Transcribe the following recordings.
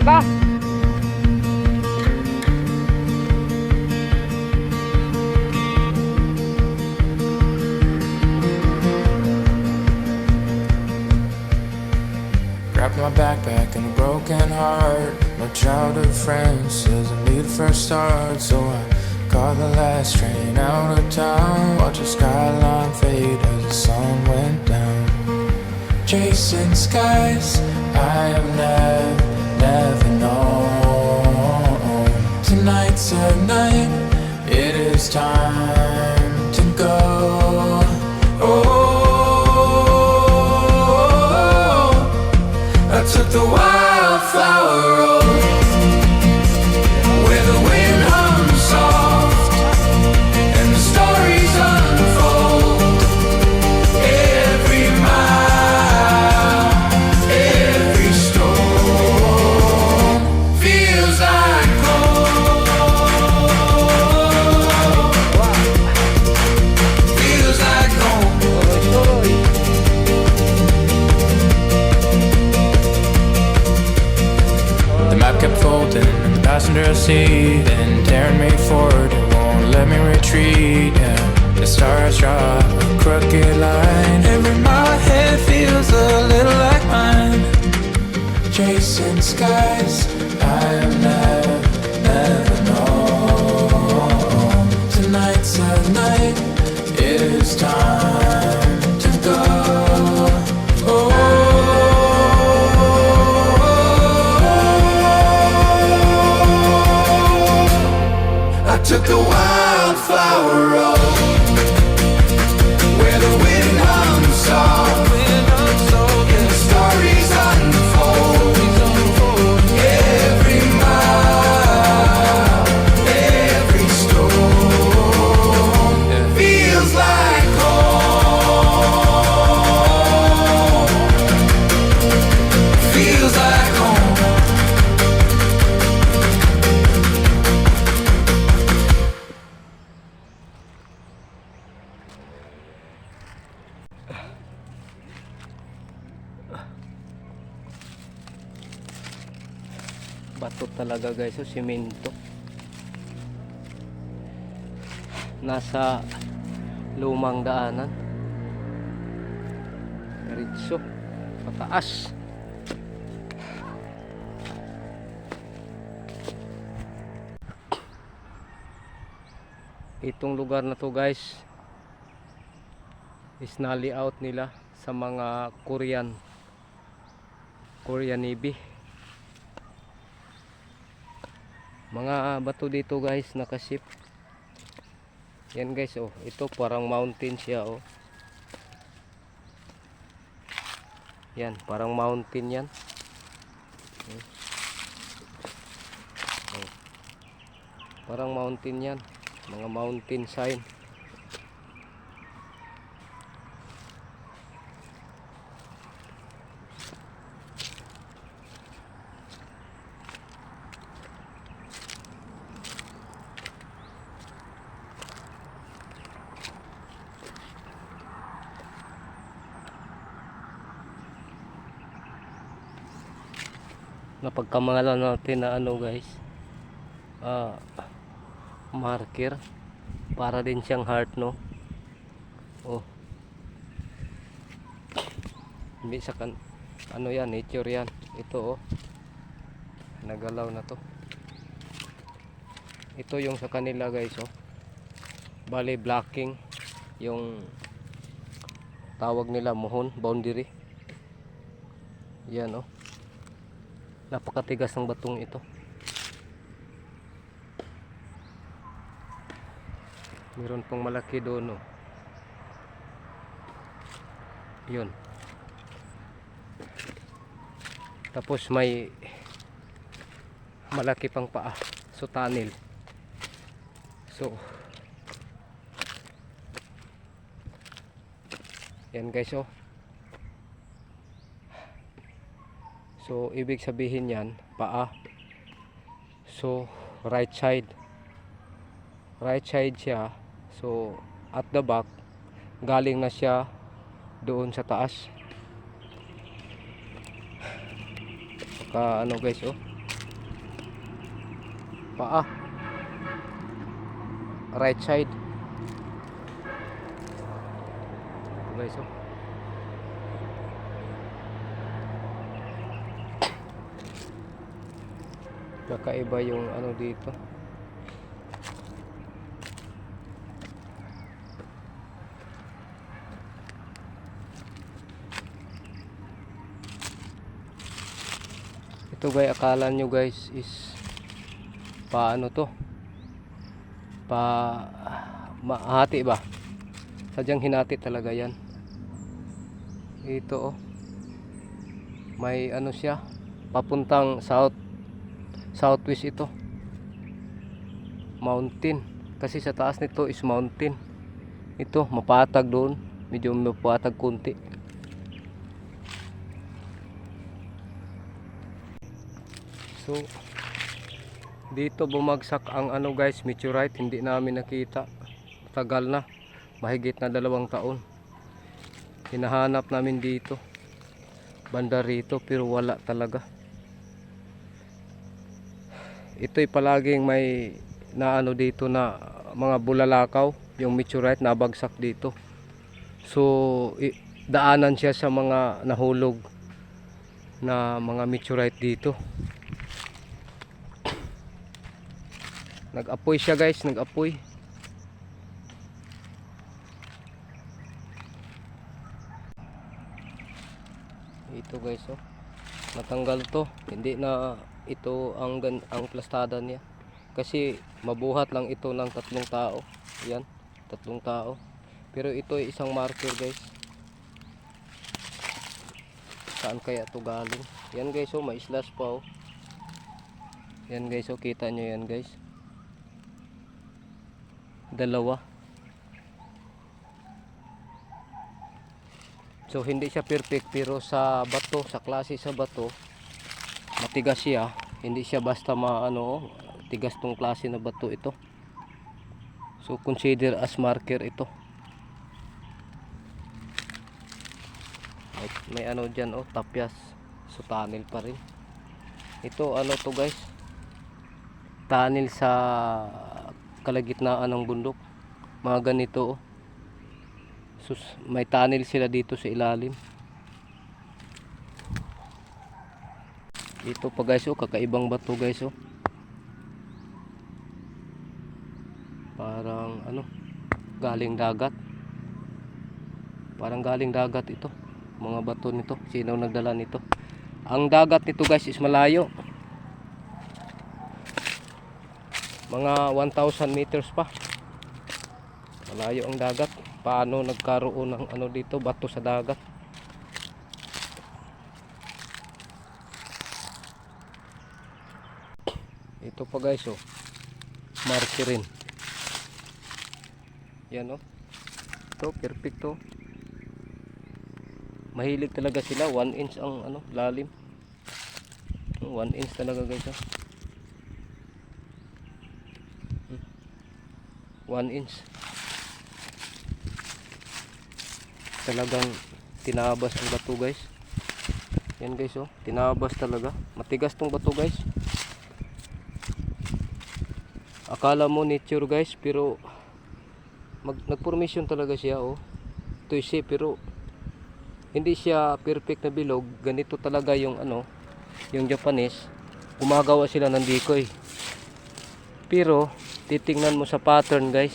ba? Grabbed my backpack and a broken heart. My childhood friend says I need a fresh start, so I caught the last train out of town. Watch the skyline fade as the sun went down. Chasing skies I have never known. Tonight's a night, it is time to go. I took the wildflower road, where the wind hums soft and the stories unfold. Every mile, every storm feels like home. Feels like home. The map kept folding in the passenger seat and tearing me forward, it won't let me retreat. Yeah, the stars draw a crooked line. Every mile ahead feels a little like mine. Chasing skies I have never known. Tonight's a night, it is time to go. I took the wildflower road, where the wind hums soft and the stories unfold. Every mile, every storm feels like home. Feels like home. Bato talaga guys, so simento. Nasa lumang daanan. Diretso, pataas. Itong lugar na to guys is na-layout nila sa mga Korean Navy. Mga bato dito guys, nakaship. Yan guys, oh, ito parang mountain siya, oh. Yan, parang mountain yan. Oh. Parang mountain yan, mga mountain sign. Napagkamalan natin na ano guys, marker, para din siyang heart, no? Oh, hindi sa ano yan, nature yan. Ito, oh, nagalaw na to. Ito yung sa kanila guys, oh, bali blocking yung tawag nila, mohon boundary. Yan, oh, napakatigas ng batong ito. Meron pong malaki doon, oh. Yun. Tapos may malaki pang paa, so tunnel. So yan guys, oh. So ibig sabihin yan, paa. So right side siya. So at the back, galing na siya doon sa taas. Saka ano guys, oh, Paa. Right side. Guys, oh. Kakaiba yung ano dito. Ito guys, akala nyo guys is paano to? Mahati ba? Sadyang hinati talaga yan. Ito oh. May ano siya, papuntang southwest ito. Mountain. Kasi sa taas nito is mountain. Ito, mapatag doon. Medyo mapatag kunti. So, dito bumagsak ang ano guys, meteorite. Hindi namin nakita. Tagal na. Mahigit na 2 taon. Hinahanap namin dito. Banda rito, pero wala talaga. Ito'y palaging may naano dito na mga bulalakaw. Yung meteorite nabagsak dito. So, daanan siya sa mga nahulog na mga meteorite dito. Nag-apoy siya guys, nag-apoy. Ito guys oh. Natanggal to. Hindi na ito ang plastada niya. Kasi mabuhat lang ito ng 3 tao. Yan, 3 tao. Pero ito ay isang marker guys. Saan kaya ito galing? Yan guys oh, may slash pa oh. Yan guys oh, kita nyo yan guys. 2. So hindi siya perfect, pero sa bato, sa klase sa bato, matigas siya. Hindi siya basta maano, tigas tong klase na bato ito. So consider as marker ito. May ano dyan oh, tapyas. So tunnel pa rin. Ito ano to guys, tunnel sa kalagitnaan ng bundok. Mga ganito oh. Sus, may tunnel sila dito sa ilalim. Ito pa guys oh, kakaibang bato guys oh. Parang ano, galing dagat. Parang galing dagat ito. Mga bato nito, sino nagdala nito? Ang dagat nito guys is malayo. Mga 1,000 meters pa. Malayo ang dagat. Paano nagkaroon ng ano dito, bato sa dagat? Ito pa guys oh, marker rin. Yan oh, ito perfecto. Mahilig talaga sila. 1 inch ang ano, lalim. 1 inch talaga guys oh. 1 inch. Talagang tinabas ang bato guys. Yan guys oh, tinabas talaga. Matigas tong bato guys. Akala mo nature guys, pero nagformation talaga siya oh. Ito siya, pero hindi siya perfect na bilog. Ganito talaga yung ano, yung Japanese. Gumagawa sila ng decoy. Pero titingnan mo sa pattern guys,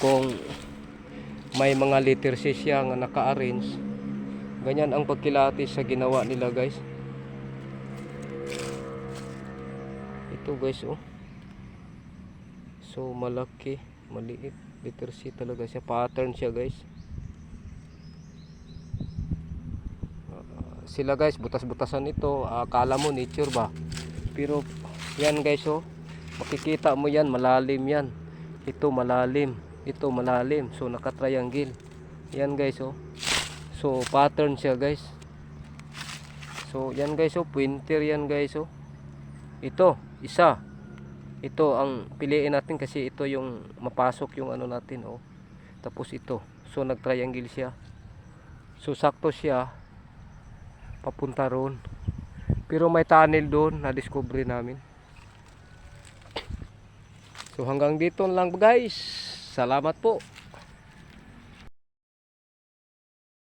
kung may mga letter C siya nga naka-arrange, ganyan ang pagkilatis sa ginawa nila guys. Ito guys oh. So malaki, maliit, letter C talaga siya, pattern siya guys. Sila guys, butas-butasan ito. Akala mo nature ba? Pero yan guys oh, makikita mo yan, malalim yan. Ito malalim, ito malalim. So naka-triangle. Yan guys oh. So pattern siya guys. So yan guys oh, pointer yan guys oh. Ito, isa. Ito ang piliin natin kasi ito yung mapasok yung ano natin oh. Tapos ito. So nag-triangle siya. So sakto siya papunta roon. Pero may tunnel doon na discover namin. So hanggang dito lang guys. Salamat po.